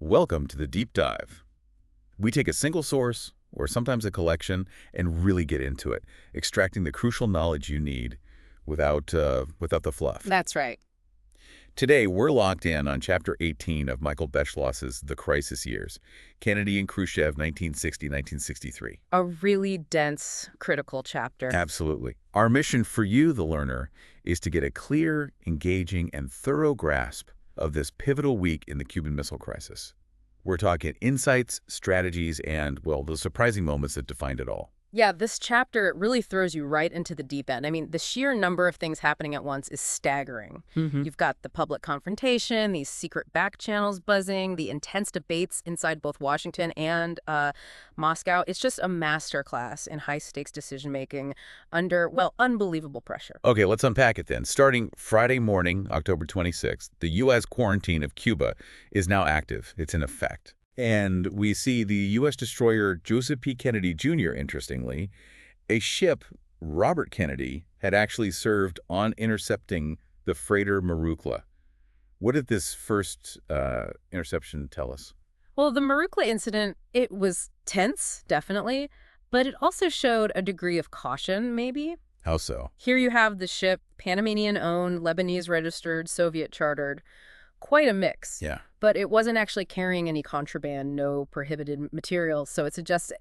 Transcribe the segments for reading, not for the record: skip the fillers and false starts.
Welcome to the Deep Dive. We take a single source, or sometimes a collection, and really get into it, extracting the crucial knowledge you need without the fluff. That's right. Today, we're locked in on Chapter 18 of Michael Beschloss's The Crisis Years, Kennedy and Khrushchev, 1960-1963. A really dense, critical chapter. Absolutely. Our mission for you, the learner, is to get a clear, engaging, and thorough grasp of this pivotal week in the Cuban Missile Crisis. We're talking insights, strategies, and, well, the surprising moments that defined it all. Yeah, this chapter really throws you right into the deep end. I mean, the sheer number of things happening at once is staggering. You've got the public confrontation, these secret backchannels buzzing, the intense debates inside both Washington and Moscow. It's just a masterclass in high-stakes decision-making under, well, unbelievable pressure. Okay, let's unpack it then. Starting Friday morning, October 26th, the U.S. quarantine of Cuba is now active. It's in effect. And we see the U.S. destroyer Joseph P. Kennedy, Jr., interestingly. A ship, Robert Kennedy, had actually served on intercepting the freighter Marukla. What did this first interception tell us? Well, the Marukla incident, it was tense, definitely, but it also showed a degree of caution, maybe. How so? Here you have the ship, Panamanian-owned, Lebanese-registered, Soviet-chartered. Quite a mix. Yeah. But it wasn't actually carrying any contraband, no prohibited materials. So it suggests,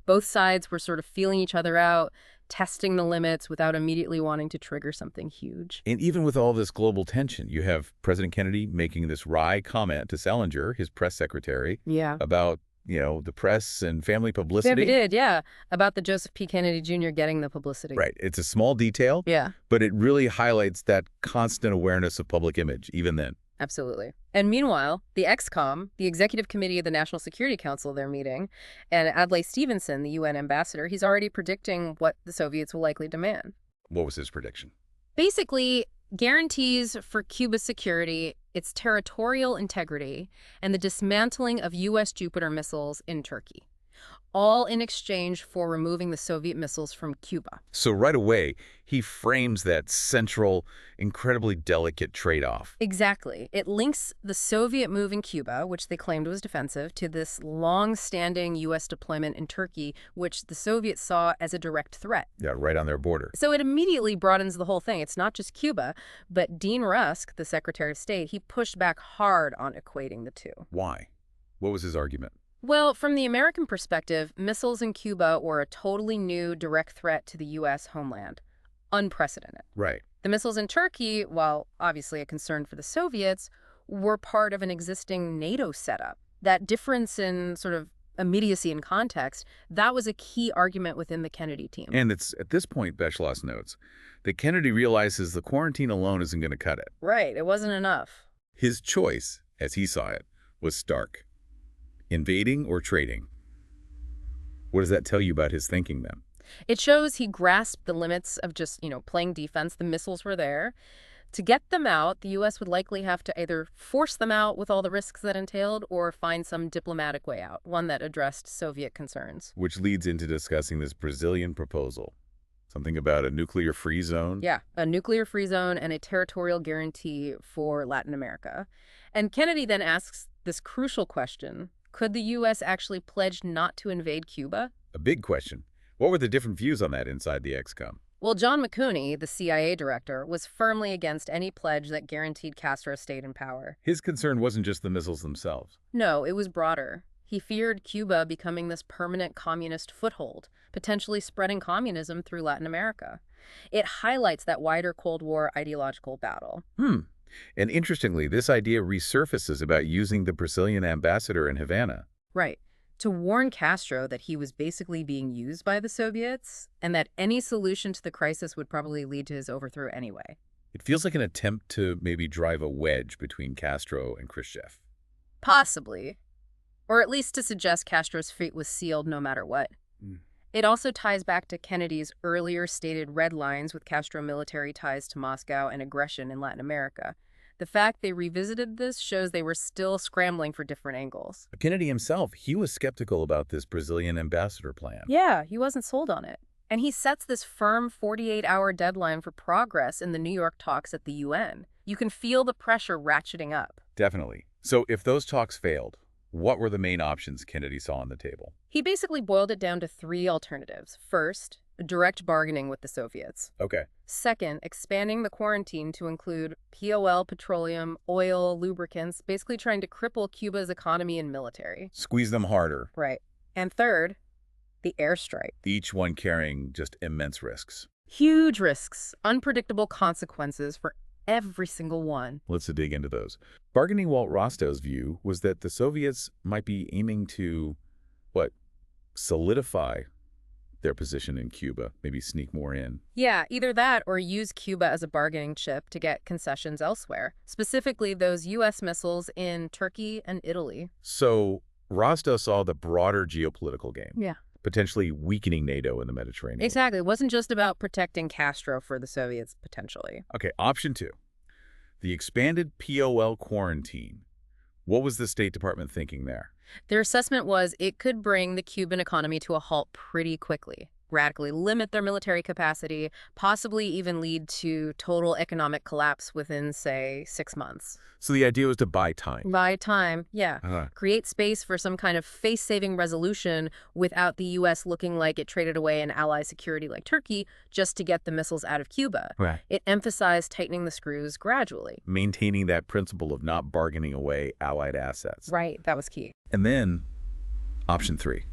both sides were sort of feeling each other out, testing the limits without immediately wanting to trigger something huge. And even with all this global tension, you have President Kennedy making this wry comment to Salinger, his press secretary, about, the press and family publicity. Yeah, he did, yeah, about the Joseph P. Kennedy Jr. getting the publicity. Right. It's a small detail, but it really highlights that constant awareness of public image, even then. Absolutely. And meanwhile, the ExComm, the Executive Committee of the National Security Council, they're meeting, and Adlai Stevenson, the UN ambassador, he's already predicting what the Soviets will likely demand. What was his prediction? Basically, guarantees for Cuba's security, its territorial integrity, and the dismantling of U.S. Jupiter missiles in Turkey, all in exchange for removing the Soviet missiles from Cuba. So right away, he frames that central, incredibly delicate trade-off. Exactly. It links the Soviet move in Cuba, which they claimed was defensive, to this long-standing U.S. deployment in Turkey, which the Soviets saw as a direct threat. Yeah, right on their border. So it immediately broadens the whole thing. It's not just Cuba, but Dean Rusk, the Secretary of State, he pushed back hard on equating the two. Why? What was his argument? Well, from the American perspective, missiles in Cuba were a totally new direct threat to the U.S. homeland. Unprecedented. Right. The missiles in Turkey, while obviously a concern for the Soviets, were part of an existing NATO setup. That difference in sort of immediacy and context, that was a key argument within the Kennedy team. And it's at this point, Beschloss notes, that Kennedy realizes the quarantine alone isn't going to cut it. Right. It wasn't enough. His choice, as he saw it, was stark. Invading or trading? What does that tell you about his thinking then? It shows he grasped the limits of just, playing defense. The missiles were there. To get them out, the U.S. would likely have to either force them out with all the risks that entailed or find some diplomatic way out, one that addressed Soviet concerns. Which leads into discussing this Brazilian proposal. Something about a nuclear-free zone? Yeah, a nuclear-free zone and a territorial guarantee for Latin America. And Kennedy then asks this crucial question: could the U.S. actually pledge not to invade Cuba? A big question. What were the different views on that inside the ExComm? Well, John McCooney, the CIA director, was firmly against any pledge that guaranteed Castro stayed in power. His concern wasn't just the missiles themselves. No, it was broader. He feared Cuba becoming this permanent communist foothold, potentially spreading communism through Latin America. It highlights that wider Cold War ideological battle. And interestingly, this idea resurfaces about using the Brazilian ambassador in Havana. Right. To warn Castro that he was basically being used by the Soviets and that any solution to the crisis would probably lead to his overthrow anyway. It feels like an attempt to maybe drive a wedge between Castro and Khrushchev. Possibly. Or at least to suggest Castro's fate was sealed no matter what. It also ties back to Kennedy's earlier stated red lines with Castro military ties to Moscow and aggression in Latin America. The fact they revisited this shows they were still scrambling for different angles. Kennedy himself, he was skeptical about this Brazilian ambassador plan. Yeah, he wasn't sold on it. And he sets this firm 48-hour deadline for progress in the New York talks at the UN. You can feel the pressure ratcheting up. Definitely. So if those talks failed, What were the main options Kennedy saw on the table? He basically boiled it down to three alternatives. First, direct bargaining with the Soviets. Okay. Second, expanding the quarantine to include POL, petroleum, oil, lubricants, basically trying to cripple Cuba's economy and military. Squeeze them harder. Right. And third, the airstrike. Each one carrying just immense risks. Huge risks, unpredictable consequences for every single one. Let's dig into those. Bargaining Walt Rostow's view was that the Soviets might be aiming to, solidify their position in Cuba, maybe sneak more in. Yeah, either that or use Cuba as a bargaining chip to get concessions elsewhere, specifically those U.S. missiles in Turkey and Italy. So Rostow saw the broader geopolitical game. Yeah. Potentially weakening NATO in the Mediterranean. Exactly. It wasn't just about protecting Castro for the Soviets, potentially. Okay, option 2. The expanded POL quarantine. What was the State Department thinking there? Their assessment was it could bring the Cuban economy to a halt pretty quickly, radically limit their military capacity, possibly even lead to total economic collapse within, say, 6 months. So the idea was to buy time. Buy time, yeah. Create space for some kind of face-saving resolution without the U.S. looking like it traded away an ally security like Turkey just to get the missiles out of Cuba. Right. It emphasized tightening the screws gradually. Maintaining that principle of not bargaining away allied assets. Right, that was key. And then, option 3.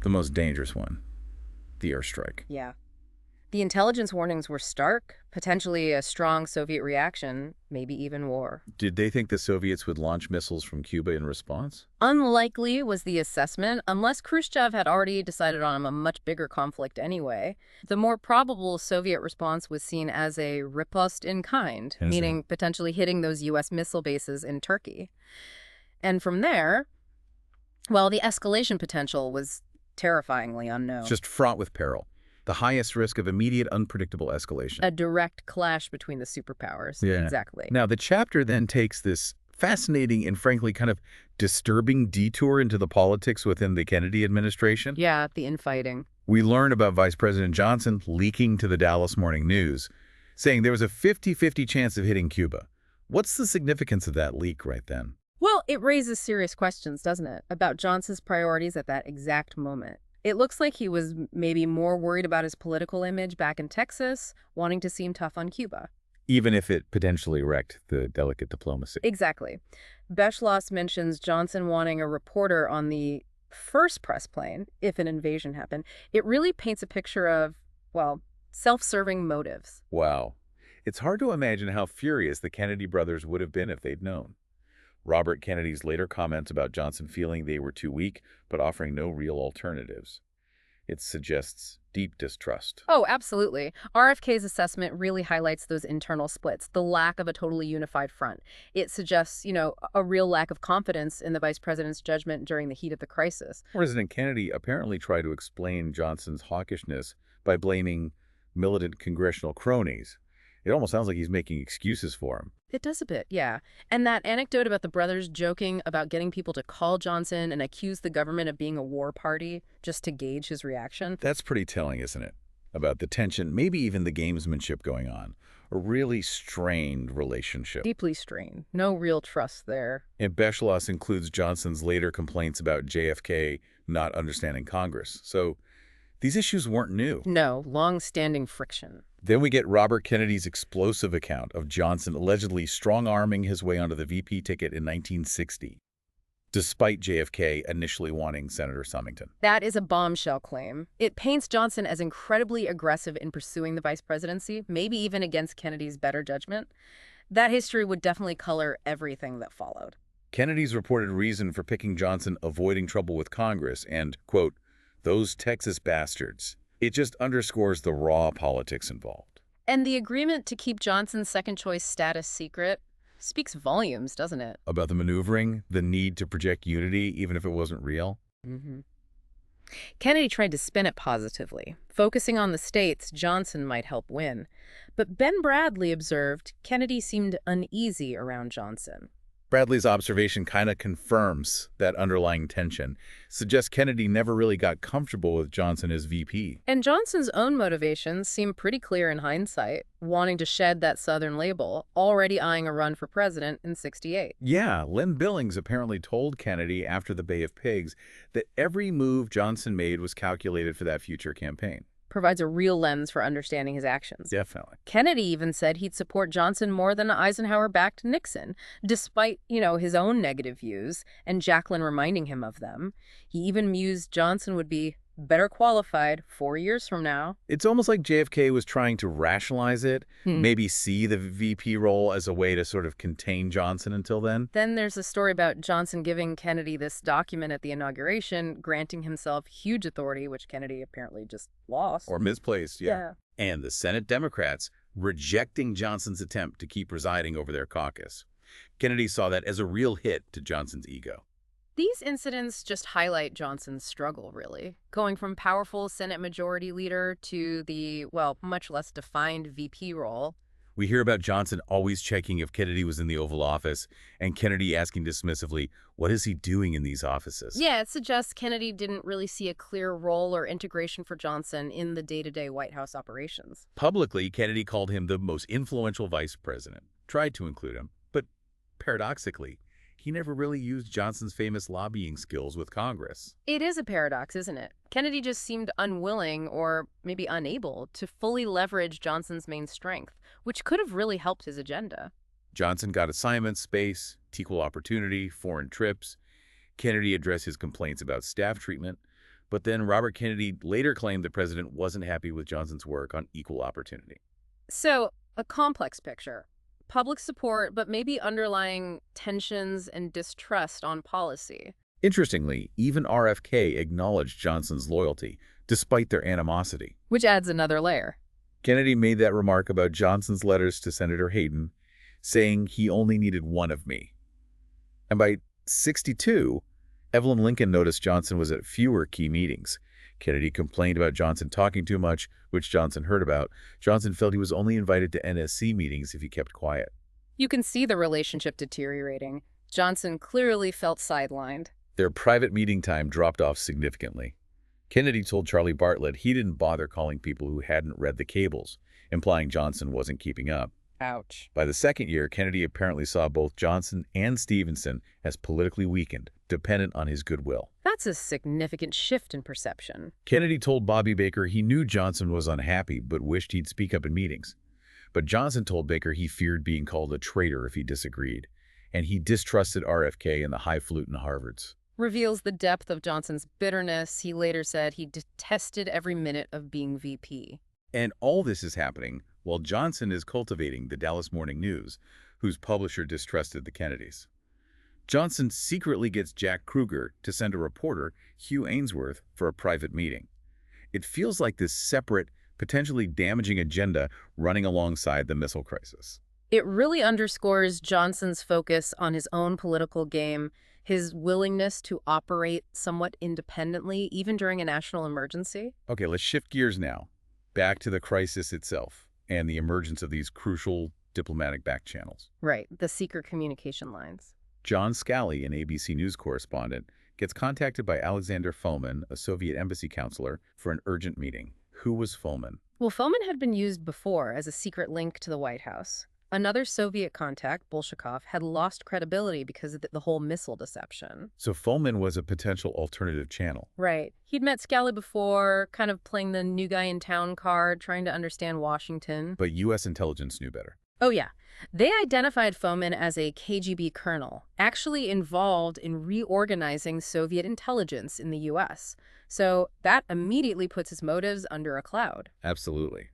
The most dangerous one. The airstrike. Yeah. The intelligence warnings were stark, potentially a strong Soviet reaction, maybe even war. Did they think the Soviets would launch missiles from Cuba in response? Unlikely was the assessment, unless Khrushchev had already decided on a much bigger conflict anyway. The more probable Soviet response was seen as a riposte in kind, meaning potentially hitting those U.S. missile bases in Turkey. And from there, well, the escalation potential was terrifyingly unknown. It's just fraught with peril. The highest risk of immediate, unpredictable escalation. A direct clash between the superpowers. Yeah. Exactly. Now, the chapter then takes this fascinating and frankly kind of disturbing detour into the politics within the Kennedy administration. Yeah, the infighting. We learn about Vice President Johnson leaking to the Dallas Morning News, saying there was a 50-50 chance of hitting Cuba. What's the significance of that leak right then? Well, it raises serious questions, doesn't it, about Johnson's priorities at that exact moment. It looks like he was maybe more worried about his political image back in Texas, wanting to seem tough on Cuba. Even if it potentially wrecked the delicate diplomacy. Exactly. Beschloss mentions Johnson wanting a reporter on the first press plane if an invasion happened. It really paints a picture of, well, self-serving motives. Wow. It's hard to imagine how furious the Kennedy brothers would have been if they'd known. Robert Kennedy's later comments about Johnson feeling they were too weak, but offering no real alternatives. It suggests deep distrust. Oh, absolutely. RFK's assessment really highlights those internal splits, the lack of a totally unified front. It suggests, a real lack of confidence in the vice president's judgment during the heat of the crisis. President Kennedy apparently tried to explain Johnson's hawkishness by blaming militant congressional cronies. It almost sounds like he's making excuses for him. It does a bit, yeah. And that anecdote about the brothers joking about getting people to call Johnson and accuse the government of being a war party just to gauge his reaction. That's pretty telling, isn't it? About the tension, maybe even the gamesmanship going on. A really strained relationship. Deeply strained. No real trust there. And Beschloss includes Johnson's later complaints about JFK not understanding Congress. So these issues weren't new. No, long-standing friction. Then we get Robert Kennedy's explosive account of Johnson allegedly strong-arming his way onto the VP ticket in 1960, despite JFK initially wanting Senator Sumington. That is a bombshell claim. It paints Johnson as incredibly aggressive in pursuing the vice presidency, maybe even against Kennedy's better judgment. That history would definitely color everything that followed. Kennedy's reported reason for picking Johnson avoiding trouble with Congress and, quote, those Texas bastards. It just underscores the raw politics involved. And the agreement to keep Johnson's second-choice status secret speaks volumes, doesn't it? About the maneuvering, the need to project unity, even if it wasn't real. Mm-hmm. Kennedy tried to spin it positively. Focusing on the states, Johnson might help win. But Ben Bradley observed Kennedy seemed uneasy around Johnson. Bradley's observation kind of confirms that underlying tension, suggests Kennedy never really got comfortable with Johnson as VP. And Johnson's own motivations seem pretty clear in hindsight, wanting to shed that Southern label, already eyeing a run for president in '68. Yeah, Lynn Billings apparently told Kennedy after the Bay of Pigs that every move Johnson made was calculated for that future campaign. Provides a real lens for understanding his actions. Definitely. Kennedy even said he'd support Johnson more than Eisenhower-backed Nixon, despite, his own negative views, and Jacqueline reminding him of them. He even mused Johnson would be better qualified 4 years from now. It's almost like JFK was trying to rationalize it, maybe see the VP role as a way to sort of contain Johnson until then. Then there's a story about Johnson giving Kennedy this document at the inauguration, granting himself huge authority, which Kennedy apparently just lost. Or misplaced, yeah. And the Senate Democrats rejecting Johnson's attempt to keep presiding over their caucus. Kennedy saw that as a real hit to Johnson's ego. These incidents just highlight Johnson's struggle, really, going from powerful Senate Majority Leader to the, much less defined VP role. We hear about Johnson always checking if Kennedy was in the Oval Office, and Kennedy asking dismissively, what is he doing in these offices? Yeah, it suggests Kennedy didn't really see a clear role or integration for Johnson in the day-to-day White House operations. Publicly, Kennedy called him the most influential vice president, tried to include him, but paradoxically, he never really used Johnson's famous lobbying skills with Congress. It is a paradox, isn't it? Kennedy just seemed unwilling, or maybe unable, to fully leverage Johnson's main strength, which could have really helped his agenda. Johnson got assignments, space, equal opportunity, foreign trips. Kennedy addressed his complaints about staff treatment, but then Robert Kennedy later claimed the president wasn't happy with Johnson's work on equal opportunity. So, a complex picture. Public support, but maybe underlying tensions and distrust on policy. Interestingly, even RFK acknowledged Johnson's loyalty, despite their animosity. Which adds another layer. Kennedy made that remark about Johnson's letters to Senator Hayden, saying he only needed one of me. And by '62, Evelyn Lincoln noticed Johnson was at fewer key meetings. Kennedy complained about Johnson talking too much, which Johnson heard about. Johnson felt he was only invited to NSC meetings if he kept quiet. You can see the relationship deteriorating. Johnson clearly felt sidelined. Their private meeting time dropped off significantly. Kennedy told Charlie Bartlett he didn't bother calling people who hadn't read the cables, implying Johnson wasn't keeping up. Ouch. By the second year, Kennedy apparently saw both Johnson and Stevenson as politically weakened, dependent on his goodwill. That's a significant shift in perception. Kennedy told Bobby Baker he knew Johnson was unhappy but wished he'd speak up in meetings. But Johnson told Baker he feared being called a traitor if he disagreed, and he distrusted RFK and the highfalutin Harvards. Reveals the depth of Johnson's bitterness. He later said he detested every minute of being VP. And all this is happening while Johnson is cultivating the Dallas Morning News, whose publisher distrusted the Kennedys. Johnson secretly gets Jack Kruger to send a reporter, Hugh Ainsworth, for a private meeting. It feels like this separate, potentially damaging agenda running alongside the missile crisis. It really underscores Johnson's focus on his own political game, his willingness to operate somewhat independently, even during a national emergency. Okay, let's shift gears now, back to the crisis itself and the emergence of these crucial diplomatic backchannels. Right, the secret communication lines. John Scali, an ABC News correspondent, gets contacted by Alexander Fomin, a Soviet embassy counselor, for an urgent meeting. Who was Fomin? Well, Fomin had been used before as a secret link to the White House. Another Soviet contact, Bolshakov, had lost credibility because of the whole missile deception. So Fomin was a potential alternative channel. Right. He'd met Scali before, kind of playing the new guy in town card, trying to understand Washington. But U.S. intelligence knew better. Oh, yeah. They identified Fomin as a KGB colonel, actually involved in reorganizing Soviet intelligence in the U.S. So that immediately puts his motives under a cloud. Absolutely.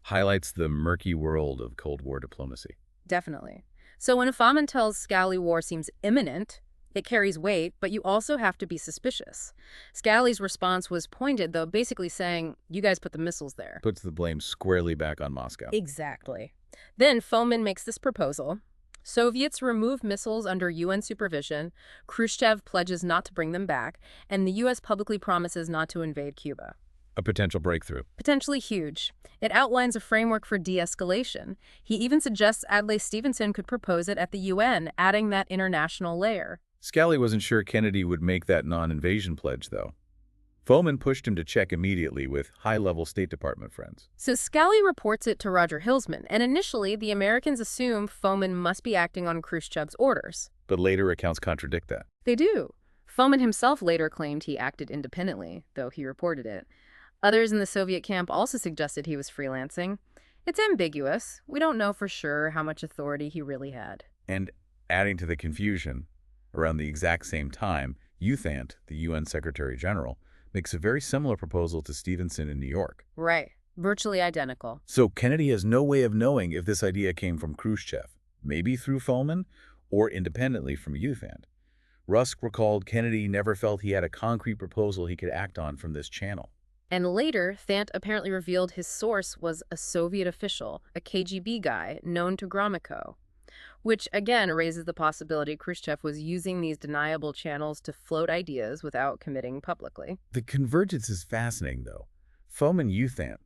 Highlights the murky world of Cold War diplomacy. Definitely. So when Fomin tells Scali war seems imminent, it carries weight, but you also have to be suspicious. Scali's response was pointed, though, basically saying, you guys put the missiles there. Puts the blame squarely back on Moscow. Exactly. Then Fomin makes this proposal. Soviets remove missiles under UN supervision, Khrushchev pledges not to bring them back, and the U.S. publicly promises not to invade Cuba. A potential breakthrough. Potentially huge. It outlines a framework for de-escalation. He even suggests Adlai Stevenson could propose it at the UN, adding that international layer. Scally wasn't sure Kennedy would make that non-invasion pledge, though. Foman pushed him to check immediately with high-level State Department friends. So Scally reports it to Roger Hilsman, and initially the Americans assume Foman must be acting on Khrushchev's orders. But later accounts contradict that. They do. Foman himself later claimed he acted independently, though he reported it. Others in the Soviet camp also suggested he was freelancing. It's ambiguous. We don't know for sure how much authority he really had. And adding to the confusion, around the exact same time, Uthant, the UN Secretary General, makes a very similar proposal to Stevenson in New York. Right. Virtually identical. So Kennedy has no way of knowing if this idea came from Khrushchev, maybe through Foman, or independently from Uthant. Rusk recalled Kennedy never felt he had a concrete proposal he could act on from this channel. And later, Thant apparently revealed his source was a Soviet official, a KGB guy known to Gromyko, which again raises the possibility Khrushchev was using these deniable channels to float ideas without committing publicly. The convergence is fascinating, though. Foman Uthant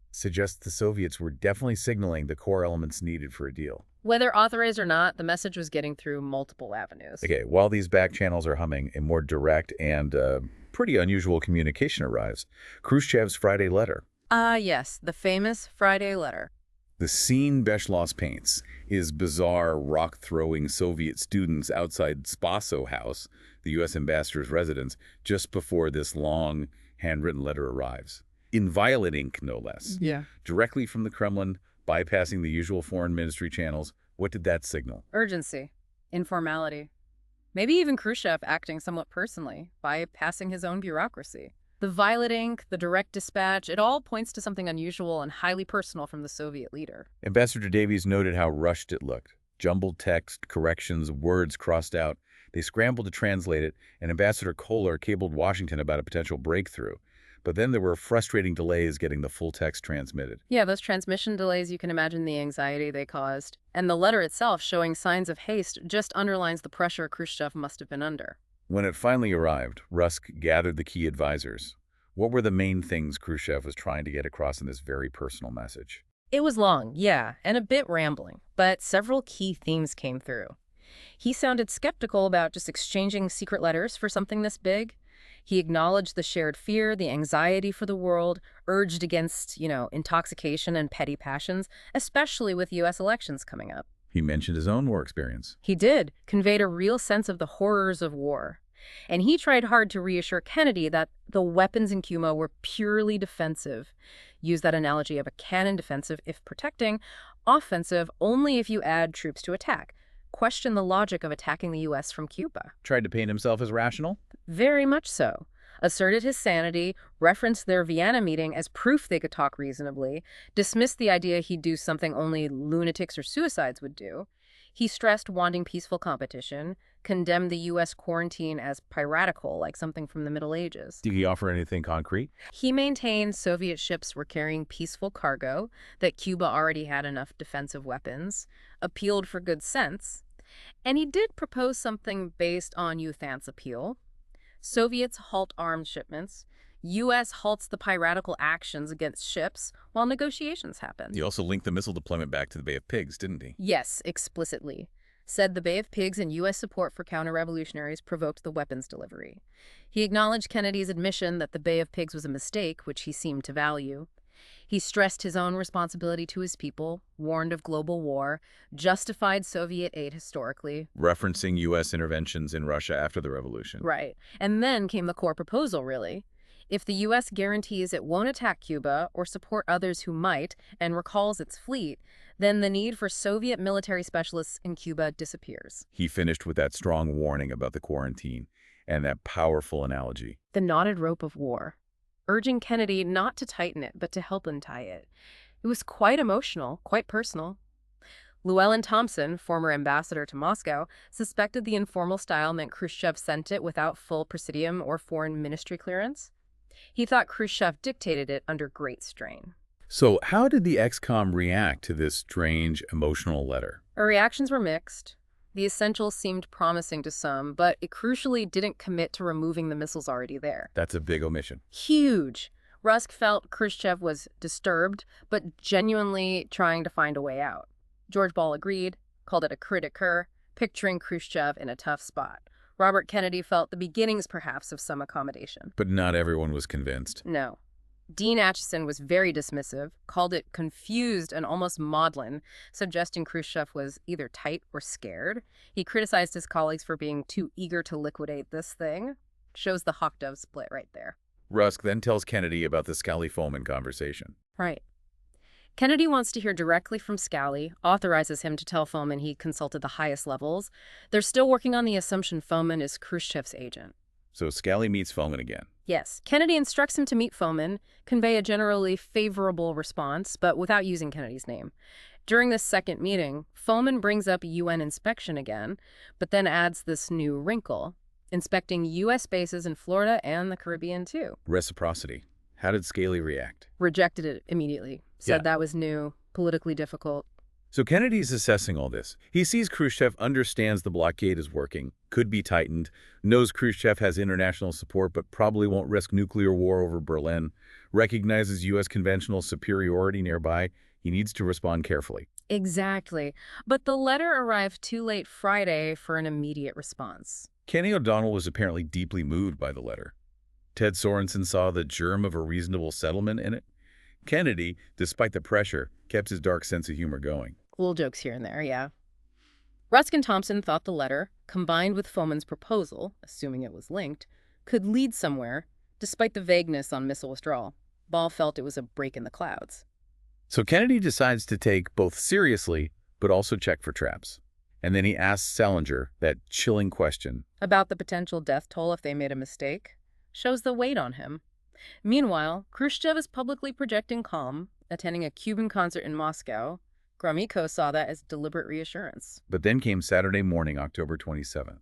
suggests the Soviets were definitely signaling the core elements needed for a deal. Whether authorized or not, the message was getting through multiple avenues. Okay, while these back channels are humming, a more direct and pretty unusual communication arrives. Khrushchev's Friday letter. Yes, the famous Friday letter. The scene Beschloss paints is bizarre, rock-throwing Soviet students outside Spaso House, the U.S. ambassador's residence, just before this long, handwritten letter arrives. In violet ink, no less. Yeah. Directly from the Kremlin, bypassing the usual foreign ministry channels. What did that signal? Urgency. Informality. Maybe even Khrushchev acting somewhat personally, bypassing his own bureaucracy. The violet ink, the direct dispatch, it all points to something unusual and highly personal from the Soviet leader. Ambassador Davies noted how rushed it looked. Jumbled text, corrections, words crossed out. They scrambled to translate it, and Ambassador Kohler cabled Washington about a potential breakthrough. But then there were frustrating delays getting the full text transmitted. Yeah, those transmission delays, you can imagine the anxiety they caused. And the letter itself, showing signs of haste, just underlines the pressure Khrushchev must have been under. When it finally arrived, Rusk gathered the key advisors. What were the main things Khrushchev was trying to get across in this very personal message? It was long, yeah, and a bit rambling, but several key themes came through. He sounded skeptical about just exchanging secret letters for something this big. He acknowledged the shared fear, the anxiety for the world, urged against, intoxication and petty passions, especially with U.S. elections coming up. He mentioned his own war experience. He did, conveyed a real sense of the horrors of war. And he tried hard to reassure Kennedy that the weapons in Cuba were purely defensive. Use that analogy of a cannon defensive if protecting, offensive only if you add troops to attack. Question the logic of attacking the U.S. from Cuba. Tried to paint himself as rational? Very much so. Asserted his sanity, referenced their Vienna meeting as proof they could talk reasonably, dismissed the idea he'd do something only lunatics or suicides would do. He stressed wanting peaceful competition, condemned the U.S. quarantine as piratical, like something from the Middle Ages. Did he offer anything concrete? He maintained Soviet ships were carrying peaceful cargo, that Cuba already had enough defensive weapons, appealed for good sense, and he did propose something based on Uthant's appeal. Soviets halt arms shipments. U.S. halts the piratical actions against ships while negotiations happen. He also linked the missile deployment back to the Bay of Pigs, didn't he? Yes, explicitly. Said the Bay of Pigs and U.S. support for counter-revolutionaries provoked the weapons delivery. He acknowledged Kennedy's admission that the Bay of Pigs was a mistake, which he seemed to value. He stressed his own responsibility to his people, warned of global war, justified Soviet aid historically. Referencing U.S. interventions in Russia after the revolution. Right. And then came the core proposal, really. If the U.S. guarantees it won't attack Cuba or support others who might and recalls its fleet, then the need for Soviet military specialists in Cuba disappears. He finished with that strong warning about the quarantine and that powerful analogy. The knotted rope of war, urging Kennedy not to tighten it, but to help untie it. It was quite emotional, quite personal. Llewellyn Thompson, former ambassador to Moscow, suspected the informal style meant Khrushchev sent it without full presidium or foreign ministry clearance. He thought Khrushchev dictated it under great strain. So how did the ExComm react to this strange, emotional letter? Our reactions were mixed. The essentials seemed promising to some, but it crucially didn't commit to removing the missiles already there. That's a big omission. Huge. Rusk felt Khrushchev was disturbed, but genuinely trying to find a way out. George Ball agreed, called it a crit occur, picturing Khrushchev in a tough spot. Robert Kennedy felt the beginnings, perhaps, of some accommodation. But not everyone was convinced. No. Dean Acheson was very dismissive, called it confused and almost maudlin, suggesting Khrushchev was either tight or scared. He criticized his colleagues for being too eager to liquidate this thing. Shows the hawk-dove split right there. Rusk then tells Kennedy about the Scally-Foman conversation. Right. Kennedy wants to hear directly from Scally, authorizes him to tell Foman he consulted the highest levels. They're still working on the assumption Foman is Khrushchev's agent. So Scally meets Foman again. Yes. Kennedy instructs him to meet Foman, convey a generally favorable response, but without using Kennedy's name. During this second meeting, Foman brings up UN inspection again, but then adds this new wrinkle, inspecting U.S. bases in Florida and the Caribbean, too. Reciprocity. How did Scally react? Rejected it immediately. Said that was new, politically difficult. So Kennedy's assessing all this. He sees Khrushchev understands the blockade is working, could be tightened, knows Khrushchev has international support but probably won't risk nuclear war over Berlin, recognizes U.S. conventional superiority nearby. He needs to respond carefully. Exactly. But the letter arrived too late Friday for an immediate response. Kenny O'Donnell was apparently deeply moved by the letter. Ted Sorensen saw the germ of a reasonable settlement in it. Kennedy, despite the pressure, kept his dark sense of humor going. Little jokes here and there, yeah. Rusk and Thompson thought the letter, combined with Foman's proposal, assuming it was linked, could lead somewhere, despite the vagueness on missile withdrawal. Ball felt it was a break in the clouds. So Kennedy decides to take both seriously, but also check for traps. And then he asks Salinger that chilling question. About the potential death toll if they made a mistake. Shows the weight on him. Meanwhile, Khrushchev is publicly projecting calm, attending a Cuban concert in Moscow. Gromyko saw that as deliberate reassurance. But then came Saturday morning, October 27th,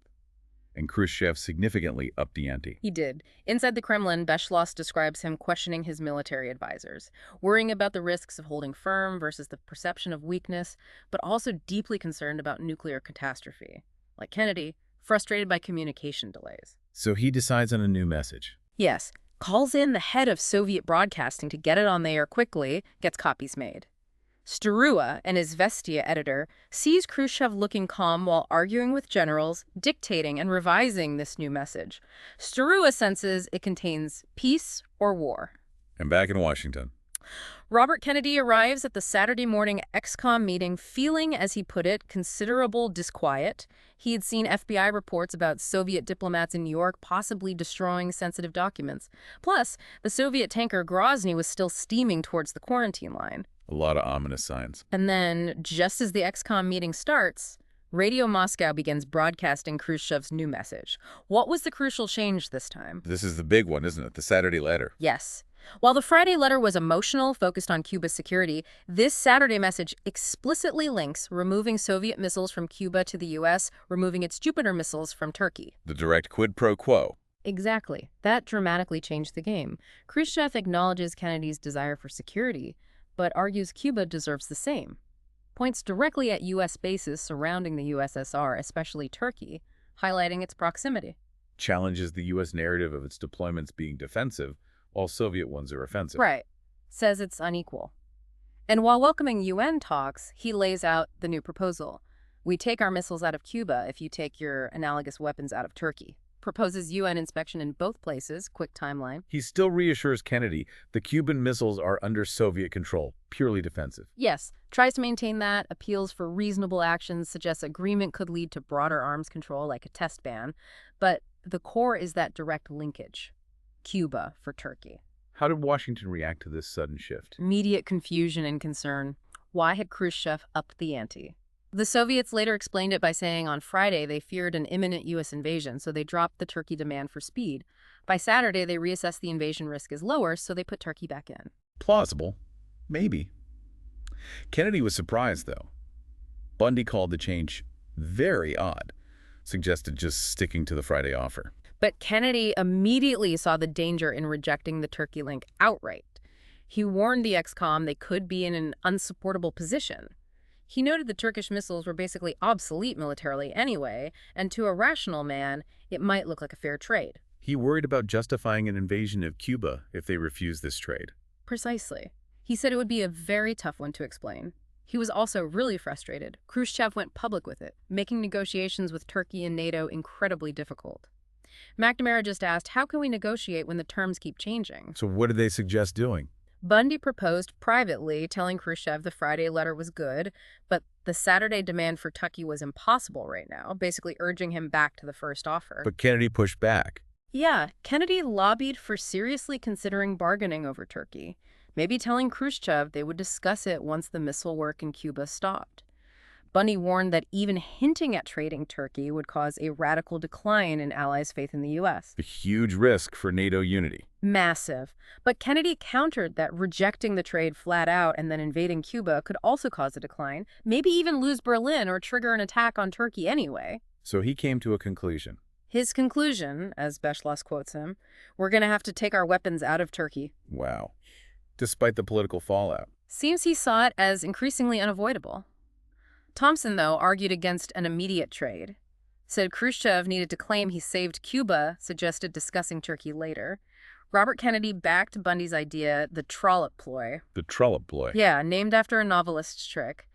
and Khrushchev significantly upped the ante. He did. Inside the Kremlin, Beschloss describes him questioning his military advisors, worrying about the risks of holding firm versus the perception of weakness, but also deeply concerned about nuclear catastrophe. Like Kennedy, frustrated by communication delays. So he decides on a new message. Yes. Calls in the head of Soviet broadcasting to get it on the air quickly, gets copies made. Starua, an Izvestia editor, sees Khrushchev looking calm while arguing with generals, dictating and revising this new message. Starua senses it contains peace or war. And back in Washington. Robert Kennedy arrives at the Saturday morning ExComm meeting feeling, as he put it, considerable disquiet. He had seen FBI reports about Soviet diplomats in New York possibly destroying sensitive documents. Plus, the Soviet tanker Grozny was still steaming towards the quarantine line. A lot of ominous signs. And then, just as the ExComm meeting starts, Radio Moscow begins broadcasting Khrushchev's new message. What was the crucial change this time? This is the big one, isn't it? The Saturday letter. Yes. While the Friday letter was emotional, focused on Cuba's security, this Saturday message explicitly links removing Soviet missiles from Cuba to the U.S., removing its Jupiter missiles from Turkey. The direct quid pro quo. Exactly. That dramatically changed the game. Khrushchev acknowledges Kennedy's desire for security, but argues Cuba deserves the same. Points directly at U.S. bases surrounding the USSR, especially Turkey, highlighting its proximity. Challenges the U.S. narrative of its deployments being defensive, while Soviet ones are offensive. Right. Says it's unequal. And while welcoming UN talks, he lays out the new proposal. We take our missiles out of Cuba if you take your analogous weapons out of Turkey. Proposes UN inspection in both places, quick timeline. He still reassures Kennedy the Cuban missiles are under Soviet control, purely defensive. Yes, tries to maintain that, appeals for reasonable actions, suggests agreement could lead to broader arms control like a test ban. But the core is that direct linkage. Cuba for Turkey. How did Washington react to this sudden shift? Immediate confusion and concern. Why had Khrushchev upped the ante? The Soviets later explained it by saying on Friday they feared an imminent U.S. invasion, so they dropped the Turkey demand for speed. By Saturday, they reassessed the invasion risk as lower, so they put Turkey back in. Plausible. Maybe. Kennedy was surprised, though. Bundy called the change very odd, suggested just sticking to the Friday offer. But Kennedy immediately saw the danger in rejecting the Turkey link outright. He warned the ExComm they could be in an unsupportable position. He noted the Turkish missiles were basically obsolete militarily anyway, and to a rational man, it might look like a fair trade. He worried about justifying an invasion of Cuba if they refused this trade. Precisely. He said it would be a very tough one to explain. He was also really frustrated. Khrushchev went public with it, making negotiations with Turkey and NATO incredibly difficult. McNamara just asked, how can we negotiate when the terms keep changing? So what did they suggest doing? Bundy proposed privately, telling Khrushchev the Friday letter was good, but the Saturday demand for Turkey was impossible right now, basically urging him back to the first offer. But Kennedy pushed back. Yeah, Kennedy lobbied for seriously considering bargaining over Turkey, maybe telling Khrushchev they would discuss it once the missile work in Cuba stopped. Bundy warned that even hinting at trading Turkey would cause a radical decline in allies' faith in the U.S. A huge risk for NATO unity. Massive. But Kennedy countered that rejecting the trade flat out and then invading Cuba could also cause a decline, maybe even lose Berlin or trigger an attack on Turkey anyway. So he came to a conclusion. His conclusion, as Beschloss quotes him, we're going to have to take our weapons out of Turkey. Wow. Despite the political fallout. Seems he saw it as increasingly unavoidable. Thompson, though, argued against an immediate trade. Said Khrushchev needed to claim he saved Cuba, suggested discussing Turkey later. Robert Kennedy backed Bundy's idea, the trollop ploy. The trollop ploy. Yeah, named after a novelist's trick.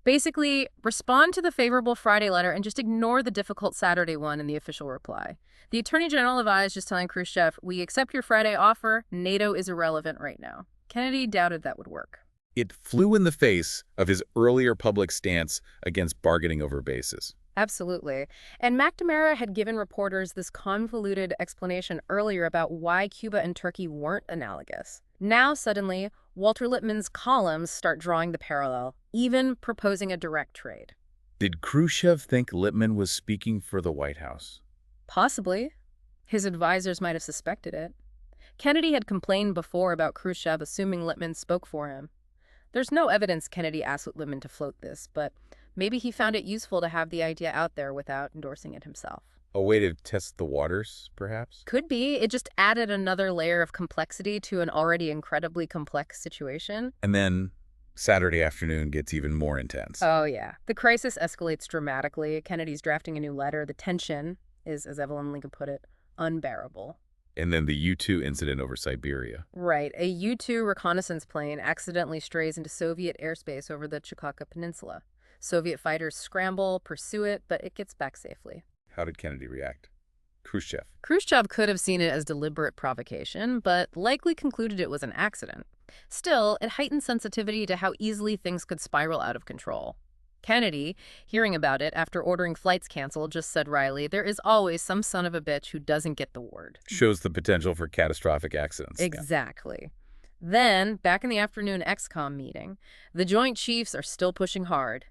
Basically, respond to the favorable Friday letter and just ignore the difficult Saturday one in the official reply. The Attorney General advised just telling Khrushchev, we accept your Friday offer, NATO is irrelevant right now. Kennedy doubted that would work. It flew in the face of his earlier public stance against bargaining over bases. Absolutely. And McNamara had given reporters this convoluted explanation earlier about why Cuba and Turkey weren't analogous. Now, suddenly, Walter Lippmann's columns start drawing the parallel, even proposing a direct trade. Did Khrushchev think Lippmann was speaking for the White House? Possibly. His advisors might have suspected it. Kennedy had complained before about Khrushchev assuming Lippmann spoke for him. There's no evidence Kennedy asked Lippmann to float this, but maybe he found it useful to have the idea out there without endorsing it himself. A way to test the waters, perhaps? Could be. It just added another layer of complexity to an already incredibly complex situation. And then Saturday afternoon gets even more intense. Oh, yeah. The crisis escalates dramatically. Kennedy's drafting a new letter. The tension is, as Evelyn Lincoln put it, unbearable. And then the U-2 incident over Siberia. Right. A U-2 reconnaissance plane accidentally strays into Soviet airspace over the Chukotka Peninsula. Soviet fighters scramble, pursue it, but it gets back safely. How did Kennedy react? Khrushchev. Khrushchev could have seen it as deliberate provocation, but likely concluded it was an accident. Still, it heightened sensitivity to how easily things could spiral out of control. Kennedy, hearing about it after ordering flights canceled, just said wryly, there is always some son of a bitch who doesn't get the word. Shows the potential for catastrophic accidents. Exactly. Yeah. Then, back in the afternoon ExComm meeting, the Joint Chiefs are still pushing hard.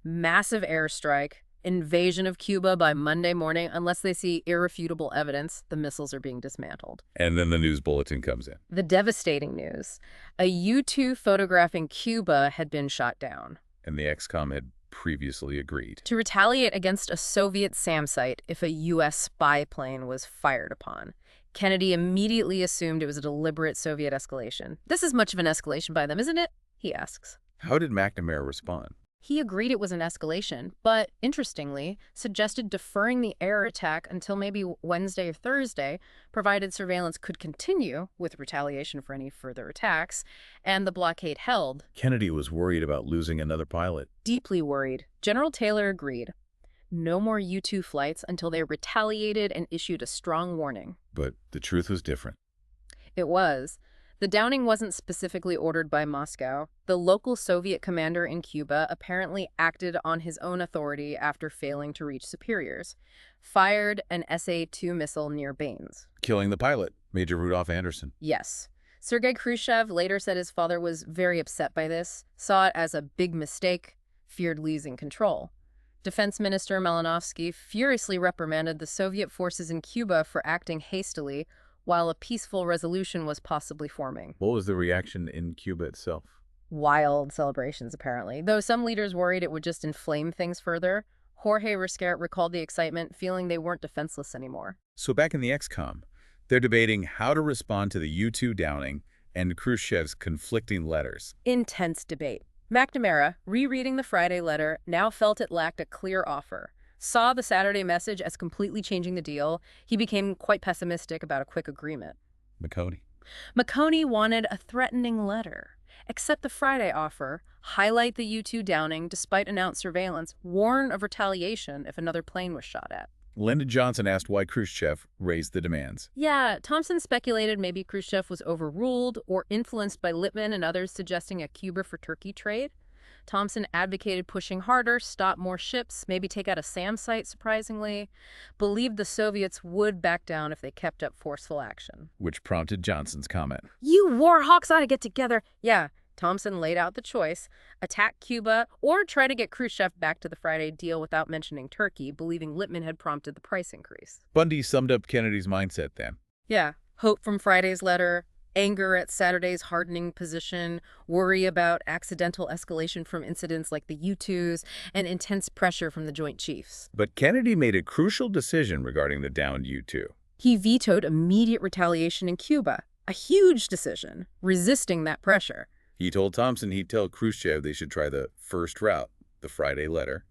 Massive airstrike, invasion of Cuba by Monday morning. Unless they see irrefutable evidence, the missiles are being dismantled. And then the news bulletin comes in. The devastating news. A U-2 photographing Cuba had been shot down. And the ExComm had previously agreed to retaliate against a Soviet SAM site if a U.S. spy plane was fired upon. Kennedy immediately assumed it was a deliberate Soviet escalation. This is much of an escalation by them, isn't it? He asks. How did McNamara respond? He agreed it was an escalation, but, interestingly, suggested deferring the air attack until maybe Wednesday or Thursday, provided surveillance could continue with retaliation for any further attacks, and the blockade held. Kennedy was worried about losing another pilot. Deeply worried. General Taylor agreed. No more U-2 flights until they retaliated and issued a strong warning. But the truth was different. It was. The downing wasn't specifically ordered by Moscow. The local Soviet commander in Cuba apparently acted on his own authority after failing to reach superiors. Fired an SA-2 missile near Baines. Killing the pilot, Major Rudolph Anderson. Yes. Sergei Khrushchev later said his father was very upset by this, saw it as a big mistake, feared losing control. Defense Minister Malinovsky furiously reprimanded the Soviet forces in Cuba for acting hastily, while a peaceful resolution was possibly forming. What was the reaction in Cuba itself? Wild celebrations, apparently. Though some leaders worried it would just inflame things further, Jorge Risquet recalled the excitement, feeling they weren't defenseless anymore. So back in the ExComm, they're debating how to respond to the U-2 downing and Khrushchev's conflicting letters. Intense debate. McNamara, rereading the Friday letter, now felt it lacked a clear offer. saw the Saturday message as completely changing the deal. He became quite pessimistic about a quick agreement. McConey. McConey wanted a threatening letter. Accept the Friday offer, highlight the U-2 downing despite announced surveillance, warn of retaliation if another plane was shot at. Lyndon Johnson asked why Khrushchev raised the demands. Yeah, Thompson speculated maybe Khrushchev was overruled or influenced by Lippmann and others suggesting a Cuba for Turkey trade. Thompson advocated pushing harder, stop more ships, maybe take out a SAM site, surprisingly. Believed the Soviets would back down if they kept up forceful action. Which prompted Johnson's comment. You war hawks ought to get together. Yeah, Thompson laid out the choice. Attack Cuba or try to get Khrushchev back to the Friday deal without mentioning Turkey, believing Lippmann had prompted the price increase. Bundy summed up Kennedy's mindset then. Yeah, hope from Friday's letter, anger at Saturday's hardening position, worry about accidental escalation from incidents like the U-2s, and intense pressure from the Joint Chiefs. But Kennedy made a crucial decision regarding the downed U-2. He vetoed immediate retaliation in Cuba, a huge decision, resisting that pressure. He told Thompson he'd tell Khrushchev they should try the first route, the Friday letter,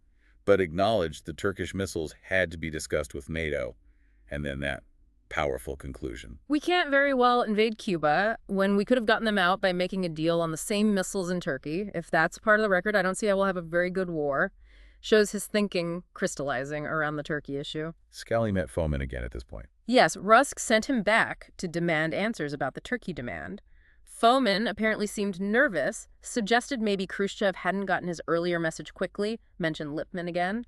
but acknowledged the Turkish missiles had to be discussed with NATO, and then that powerful conclusion. We can't very well invade Cuba when we could have gotten them out by making a deal on the same missiles in Turkey. If that's part of the record, I don't see how we'll have a very good war. Shows his thinking crystallizing around the Turkey issue. Scally met Foman again at this point. Yes, Rusk sent him back to demand answers about the Turkey demand. Foman apparently seemed nervous, suggested maybe Khrushchev hadn't gotten his earlier message quickly, mentioned Lippmann again.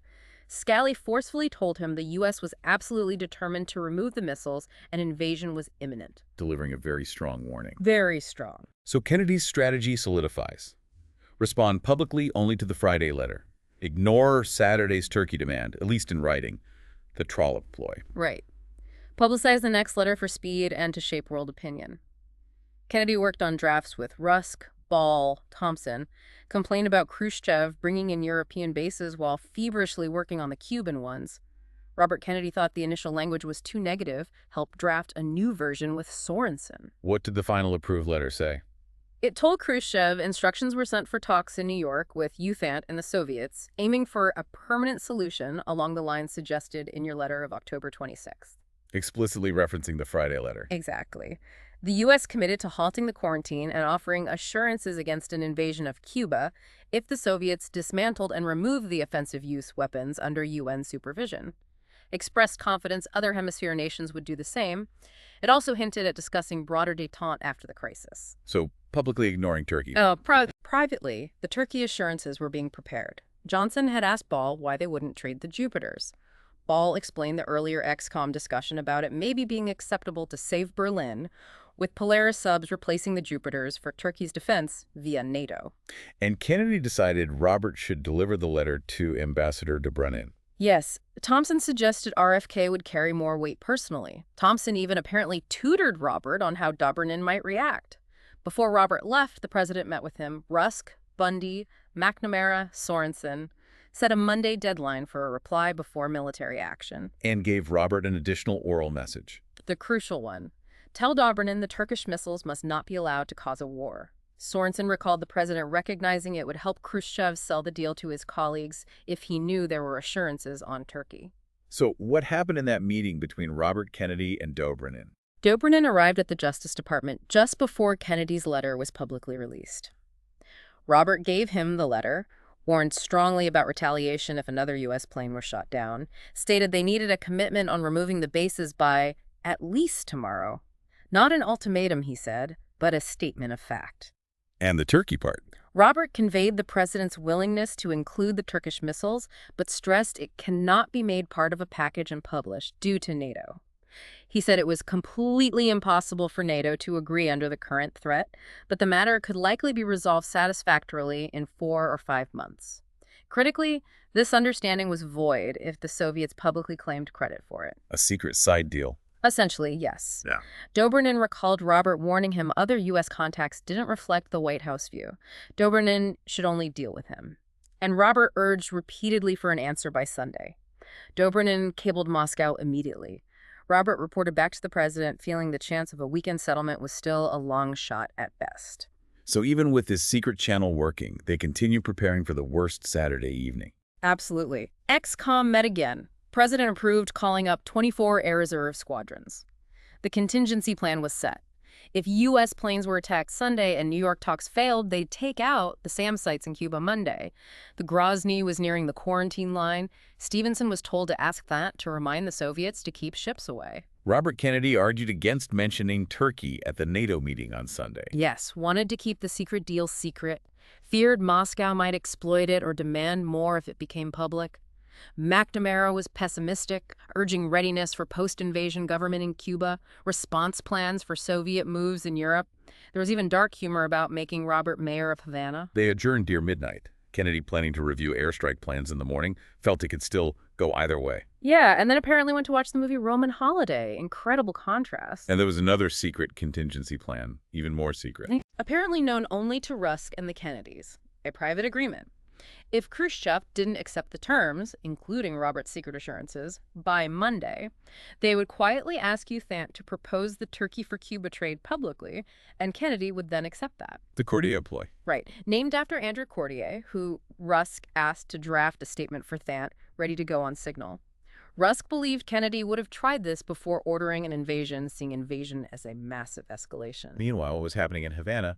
Scally forcefully told him the U.S. was absolutely determined to remove the missiles and invasion was imminent. Delivering a very strong warning. Very strong. So Kennedy's strategy solidifies. Respond publicly only to the Friday letter. Ignore Saturday's Turkey demand, at least in writing. The Trollope ploy. Right. Publicize the next letter for speed and to shape world opinion. Kennedy worked on drafts with Rusk, Ball, Thompson, complained about Khrushchev bringing in European bases while feverishly working on the Cuban ones. Robert Kennedy thought the initial language was too negative, helped draft a new version with Sorensen. What did the final approved letter say? It told Khrushchev instructions were sent for talks in New York with UTHANT and the Soviets, aiming for a permanent solution along the lines suggested in your letter of October 26th. Explicitly referencing the Friday letter. Exactly. The U.S. committed to halting the quarantine and offering assurances against an invasion of Cuba if the Soviets dismantled and removed the offensive use weapons under UN supervision. Expressed confidence other hemisphere nations would do the same. It also hinted at discussing broader détente after the crisis. So publicly ignoring Turkey. Privately, the Turkey assurances were being prepared. Johnson had asked Ball why they wouldn't trade the Jupiters. Ball explained the earlier ExComm discussion about it maybe being acceptable to save Berlin, with Polaris subs replacing the Jupiters for Turkey's defense via NATO. And Kennedy decided Robert should deliver the letter to Ambassador Dobrynin. Yes, Thompson suggested RFK would carry more weight personally. Thompson even apparently tutored Robert on how Dobrynin might react. Before Robert left, the president met with him. Rusk, Bundy, McNamara, Sorensen set a Monday deadline for a reply before military action. And gave Robert an additional oral message. The crucial one. Tell Dobrynin the Turkish missiles must not be allowed to cause a war. Sorensen recalled the president recognizing it would help Khrushchev sell the deal to his colleagues if he knew there were assurances on Turkey. So what happened in that meeting between Robert Kennedy and Dobrynin? Dobrynin arrived at the Justice Department just before Kennedy's letter was publicly released. Robert gave him the letter, warned strongly about retaliation if another U.S. plane was shot down, stated they needed a commitment on removing the bases by at least tomorrow. Not an ultimatum, he said, but a statement of fact. And the Turkey part. Robert conveyed the president's willingness to include the Turkish missiles, but stressed it cannot be made part of a package and published due to NATO. He said it was completely impossible for NATO to agree under the current threat, but the matter could likely be resolved satisfactorily in 4 or 5 months. Critically, this understanding was void if the Soviets publicly claimed credit for it. A secret side deal. Essentially, yes. Yeah. Dobrynin recalled Robert warning him other U.S. contacts didn't reflect the White House view. Dobrynin should only deal with him. And Robert urged repeatedly for an answer by Sunday. Dobrynin cabled Moscow immediately. Robert reported back to the president, feeling the chance of a weekend settlement was still a long shot at best. So even with this secret channel working, they continue preparing for the worst Saturday evening. Absolutely. ExComm met again. President approved calling up 24 Air Reserve squadrons. The contingency plan was set. If U.S. planes were attacked Sunday and New York talks failed, they'd take out the SAM sites in Cuba Monday. The Grozny was nearing the quarantine line. Stevenson was told to ask that to remind the Soviets to keep ships away. Robert Kennedy argued against mentioning Turkey at the NATO meeting on Sunday. Yes, wanted to keep the secret deal secret, feared Moscow might exploit it or demand more if it became public. McNamara was pessimistic, urging readiness for post-invasion government in Cuba, response plans for Soviet moves in Europe. There was even dark humor about making Robert mayor of Havana. They adjourned near midnight. Kennedy, planning to review airstrike plans in the morning, felt it could still go either way. Yeah, and then apparently went to watch the movie Roman Holiday. Incredible contrast. And there was another secret contingency plan, even more secret. Apparently known only to Rusk and the Kennedys. A private agreement. If Khrushchev didn't accept the terms, including Robert's secret assurances, by Monday, they would quietly ask Thant to propose the Turkey for Cuba trade publicly, and Kennedy would then accept that. The Cordier ploy. Right. Named after Andrew Cordier, who Rusk asked to draft a statement for Thant, ready to go on signal. Rusk believed Kennedy would have tried this before ordering an invasion, seeing invasion as a massive escalation. Meanwhile, what was happening in Havana,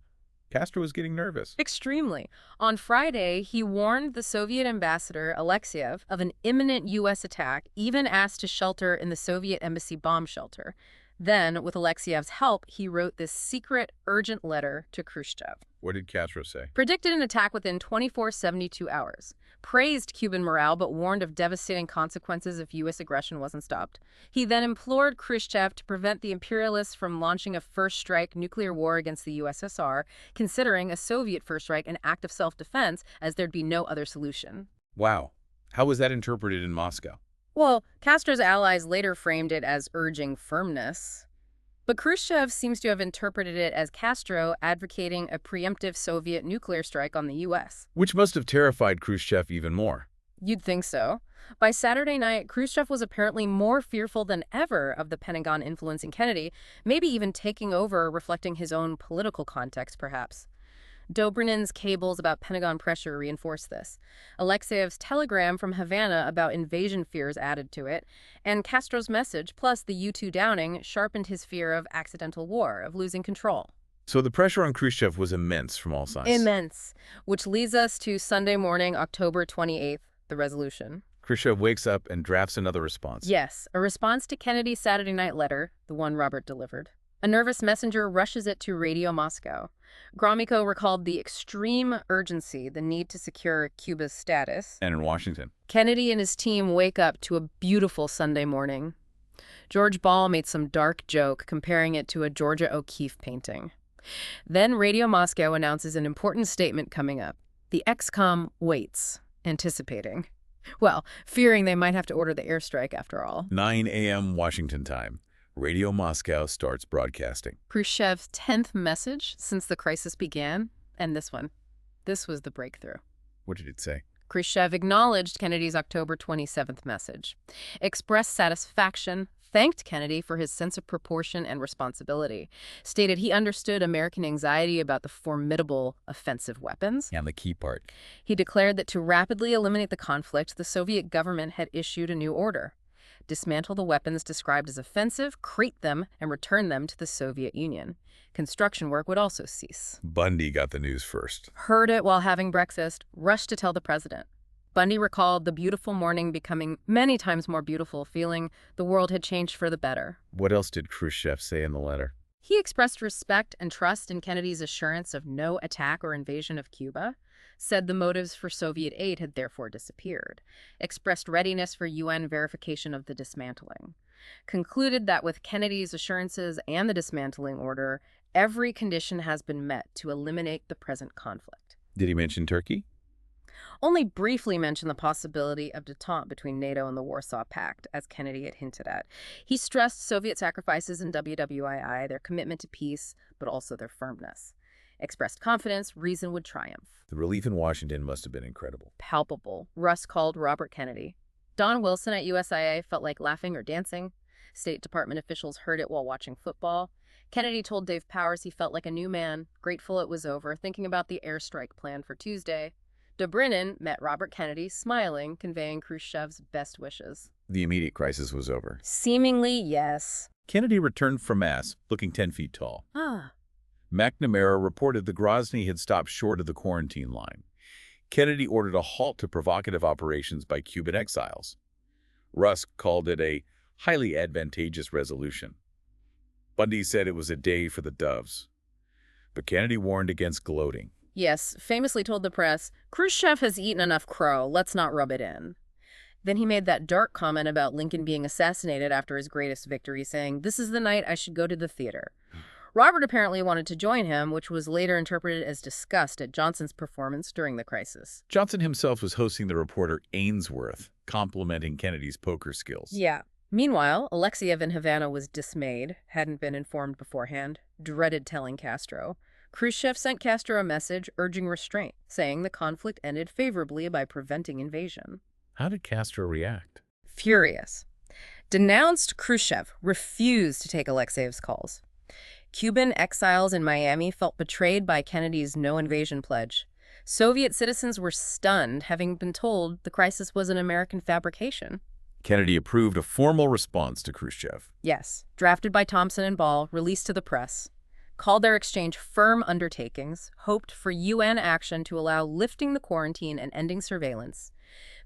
Castro was getting nervous. Extremely. On Friday, he warned the Soviet ambassador, Alexeyev, of an imminent U.S. attack, even asked to shelter in the Soviet embassy bomb shelter. Then, with Alexeyev's help, he wrote this secret, urgent letter to Khrushchev. What did Castro say? Predicted an attack within 72 hours. Praised Cuban morale, but warned of devastating consequences if U.S. aggression wasn't stopped. He then implored Khrushchev to prevent the imperialists from launching a first-strike nuclear war against the USSR, considering a Soviet first strike an act of self-defense, as there'd be no other solution. Wow. How was that interpreted in Moscow? Well, Castro's allies later framed it as urging firmness. But Khrushchev seems to have interpreted it as Castro advocating a preemptive Soviet nuclear strike on the U.S. Which must have terrified Khrushchev even more. You'd think so. By Saturday night, Khrushchev was apparently more fearful than ever of the Pentagon influencing Kennedy, maybe even taking over, reflecting his own political context, perhaps. Dobrynin's cables about Pentagon pressure reinforced this. Alexeyev's telegram from Havana about invasion fears added to it, and Castro's message, plus the U-2 downing, sharpened his fear of accidental war, of losing control. So the pressure on Khrushchev was immense from all sides. Immense. Which leads us to Sunday morning, October 28th, the resolution. Khrushchev wakes up and drafts another response. Yes, a response to Kennedy's Saturday night letter, the one Robert delivered. A nervous messenger rushes it to Radio Moscow. Gromyko recalled the extreme urgency, the need to secure Cuba's status. And in Washington. Kennedy and his team wake up to a beautiful Sunday morning. George Ball made some dark joke comparing it to a Georgia O'Keeffe painting. Then Radio Moscow announces an important statement coming up. The ExComm waits, anticipating. Well, fearing they might have to order the airstrike after all. 9 a.m. Washington time. Radio Moscow starts broadcasting. Khrushchev's 10th message since the crisis began, and this one. This was the breakthrough. What did it say? Khrushchev acknowledged Kennedy's October 27th message, expressed satisfaction, thanked Kennedy for his sense of proportion and responsibility, stated he understood American anxiety about the formidable offensive weapons. And the key part. He declared that to rapidly eliminate the conflict, the Soviet government had issued a new order. Dismantle the weapons described as offensive, crate them, and return them to the Soviet Union. Construction work would also cease. Bundy got the news first. Heard it while having breakfast, rushed to tell the president. Bundy recalled the beautiful morning becoming many times more beautiful, feeling the world had changed for the better. What else did Khrushchev say in the letter? He expressed respect and trust in Kennedy's assurance of no attack or invasion of Cuba, said the motives for Soviet aid had therefore disappeared, expressed readiness for UN verification of the dismantling, concluded that with Kennedy's assurances and the dismantling order, every condition has been met to eliminate the present conflict. Did he mention Turkey? Only briefly mentioned the possibility of détente between NATO and the Warsaw Pact, as Kennedy had hinted at. He stressed Soviet sacrifices in WWII, their commitment to peace, but also their firmness. Expressed confidence, reason would triumph. The relief in Washington must have been incredible. Palpable. Russ called Robert Kennedy. Don Wilson at USIA felt like laughing or dancing. State Department officials heard it while watching football. Kennedy told Dave Powers he felt like a new man, grateful it was over, thinking about the airstrike plan for Tuesday. Dobrynin met Robert Kennedy, smiling, conveying Khrushchev's best wishes. The immediate crisis was over. Seemingly, yes. Kennedy returned from Mass, looking 10 feet tall. Ah. McNamara reported the Grozny had stopped short of the quarantine line. Kennedy ordered a halt to provocative operations by Cuban exiles. Rusk called it a highly advantageous resolution. Bundy said it was a day for the doves. But Kennedy warned against gloating. Yes, famously told the press, Khrushchev has eaten enough crow, let's not rub it in. Then he made that dark comment about Lincoln being assassinated after his greatest victory, saying, "This is the night I should go to the theater." Robert apparently wanted to join him, which was later interpreted as disgust at Johnson's performance during the crisis. Johnson himself was hosting the reporter Ainsworth, complimenting Kennedy's poker skills. Yeah. Meanwhile, Alexiev in Havana was dismayed, hadn't been informed beforehand, dreaded telling Castro. Khrushchev sent Castro a message urging restraint, saying the conflict ended favorably by preventing invasion. How did Castro react? Furious. Denounced Khrushchev, refused to take Alexiev's calls. Cuban exiles in Miami felt betrayed by Kennedy's no-invasion pledge. Soviet citizens were stunned, having been told the crisis was an American fabrication. Kennedy approved a formal response to Khrushchev. Yes, drafted by Thompson and Ball, released to the press. Called their exchange firm undertakings, hoped for UN action to allow lifting the quarantine and ending surveillance.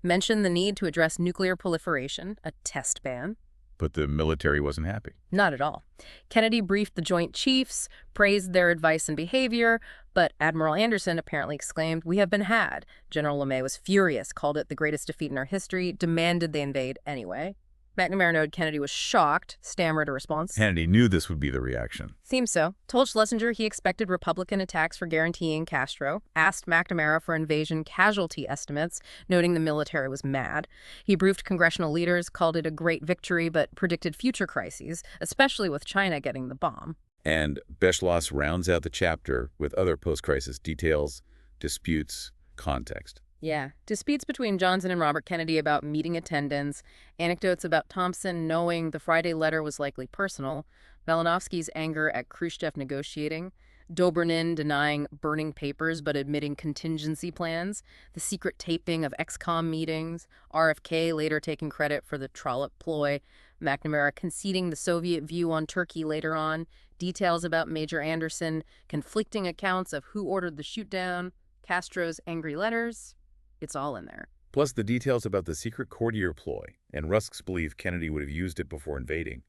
Mentioned the need to address nuclear proliferation, a test ban. But the military wasn't happy. Not at all. Kennedy briefed the Joint Chiefs, praised their advice and behavior, but Admiral Anderson apparently exclaimed, "We have been had." General LeMay was furious, called it the greatest defeat in our history, demanded they invade anyway. McNamara noted Kennedy was shocked, stammered a response. Kennedy knew this would be the reaction. Seems so. Told Schlesinger he expected Republican attacks for guaranteeing Castro. Asked McNamara for invasion casualty estimates, noting the military was mad. He briefed congressional leaders, called it a great victory, but predicted future crises, especially with China getting the bomb. And Beschloss rounds out the chapter with other post-crisis details, disputes, context. Yeah. Disputes between Johnson and Robert Kennedy about meeting attendance, anecdotes about Thompson knowing the Friday letter was likely personal, Malinovsky's anger at Khrushchev negotiating, Dobrynin denying burning papers but admitting contingency plans, the secret taping of ExComm meetings, RFK later taking credit for the trollop ploy, McNamara conceding the Soviet view on Turkey later on, details about Major Anderson, conflicting accounts of who ordered the shootdown, Castro's angry letters. It's all in there. Plus the details about the secret courtier ploy and Rusk's belief Kennedy would have used it before invading,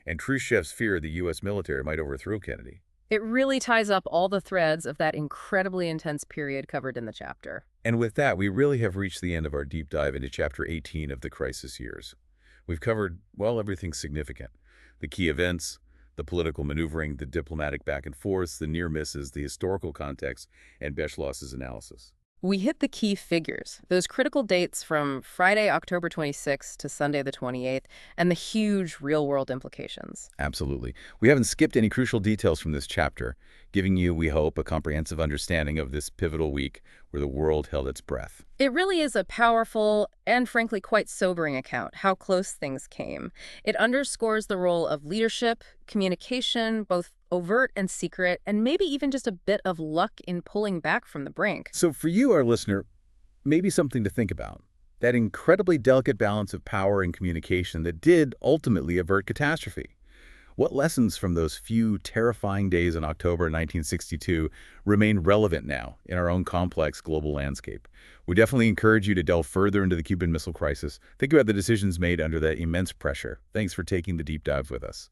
and Khrushchev's fear the U.S. military might overthrow Kennedy. It really ties up all the threads of that incredibly intense period covered in the chapter. And with that, we really have reached the end of our deep dive into Chapter 18 of the Crisis Years. We've covered, well, everything significant. The key events, the political maneuvering, the diplomatic back and forths, the near misses, the historical context, and Beschloss's analysis. We hit the key figures, those critical dates from Friday, October 26th to Sunday the 28th, and the huge real-world implications. Absolutely. We haven't skipped any crucial details from this chapter, giving you, we hope, a comprehensive understanding of this pivotal week where the world held its breath. It really is a powerful and, frankly, quite sobering account, how close things came. It underscores the role of leadership, communication, both overt and secret, and maybe even just a bit of luck in pulling back from the brink. So for you, our listener, maybe something to think about. That incredibly delicate balance of power and communication that did ultimately avert catastrophe. What lessons from those few terrifying days in October 1962 remain relevant now in our own complex global landscape? We definitely encourage you to delve further into the Cuban Missile Crisis. Think about the decisions made under that immense pressure. Thanks for taking the deep dive with us.